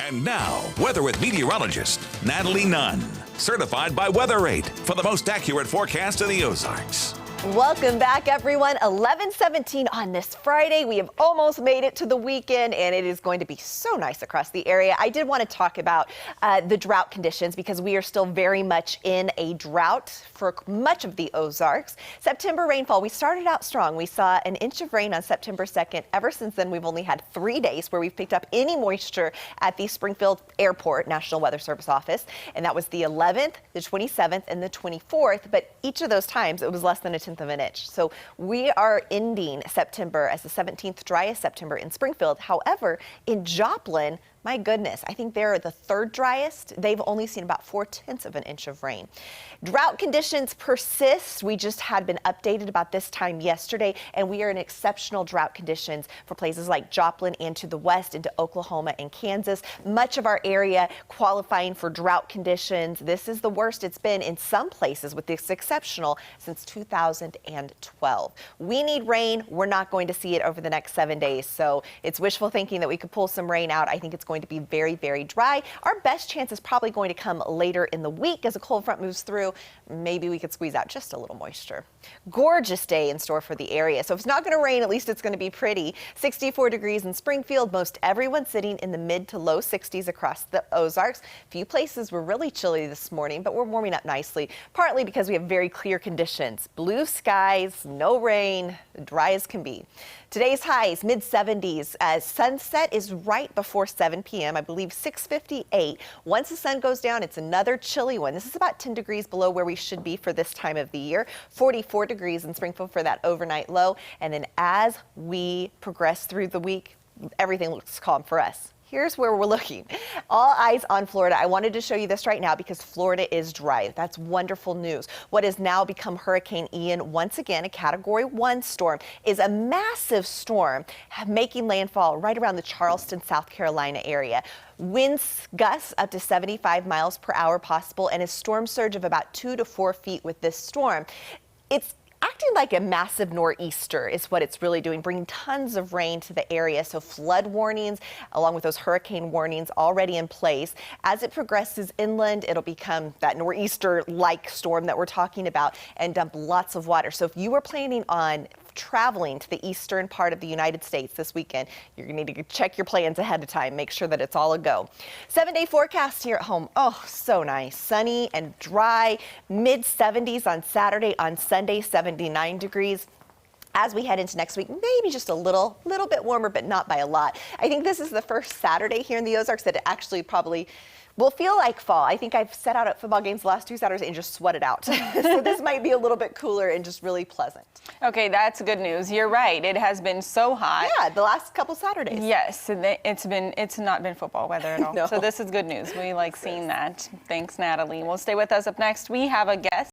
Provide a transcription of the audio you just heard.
And now, weather with meteorologist Natalie Nunn, certified by Weather8 for the most accurate forecast in the Ozarks. Welcome back, everyone. 11:17 on this Friday. We have almost made it to the weekend, and it is going to be so nice across the area. I did want to talk about the drought conditions because we are still very much in a drought for much of the Ozarks. September rainfall, we started out strong. We saw an inch of rain on September 2nd. Ever since then, we've only had 3 days where we've picked up any moisture at the Springfield Airport National Weather Service office, and that was the 11th, the 27th, and the 24th. But each of those times, it was less than a tenth of an inch. So we are ending September as the 17th driest September in Springfield. However, in Joplin, my goodness, I think they're the third driest. They've only seen about 4/10 of an inch of rain. Drought conditions persist. We just had been updated about this time yesterday, and we are in exceptional drought conditions for places like Joplin and to the west into Oklahoma and Kansas. Much of our area qualifying for drought conditions. This is the worst it's been in some places with this exceptional since 2012. We need rain. We're not going to see it over the next 7 days, so it's wishful thinking that we could pull some rain out. I think it's going to be very, very dry. Our best chance is probably going to come later in the week as a cold front moves through. Maybe we could squeeze out just a little moisture. Gorgeous day in store for the area. So if it's not going to rain, at least it's going to be pretty. 64 degrees in Springfield. Most everyone sitting in the mid to low 60s across the Ozarks. Few places were really chilly this morning, but we're warming up nicely, partly because we have very clear conditions. Blue skies, no rain, dry as can be. Today's highs, mid 70s, as sunset is right before 7 p.m. I believe 6:58. Once the sun goes down, it's another chilly one. This is about 10 degrees below where we should be for this time of the year. 44 degrees in Springfield for that overnight low. And then as we progress through the week, everything looks calm for us. Here's where we're looking. All eyes on Florida. I wanted to show you this right now because Florida is dry. That's wonderful news. What has now become Hurricane Ian, once again a Category 1 storm, is a massive storm making landfall right around the Charleston, South Carolina area. Winds gusts up to 75 miles per hour possible, and a storm surge of about 2 to 4 feet with this storm. It's acting like a massive nor'easter is what it's really doing, bringing tons of rain to the area. So flood warnings along with those hurricane warnings already in place. As it progresses inland, it'll become that nor'easter-like storm that we're talking about and dump lots of water. So if you were planning on traveling to the eastern part of the United States this weekend, you're going to need to check your plans ahead of time. Make sure that it's all a go. 7-day forecast here at home. Oh, so nice. Sunny and dry. Mid 70s on Saturday. On Sunday, 79 degrees. As we head into next week, maybe just a little bit warmer, but not by a lot. I think this is the first Saturday here in the Ozarks that it actually probably will feel like fall. I think I've sat out at football games the last 2 Saturdays and just sweated out. So this might be a little bit cooler and just really pleasant. Okay, that's good news. You're right. It has been so hot. Yeah, the last couple Saturdays. Yes, it's not been football weather at all. No. So this is good news. We like seeing that. Thanks, Natalie. We'll stay with us. Up next, we have a guest.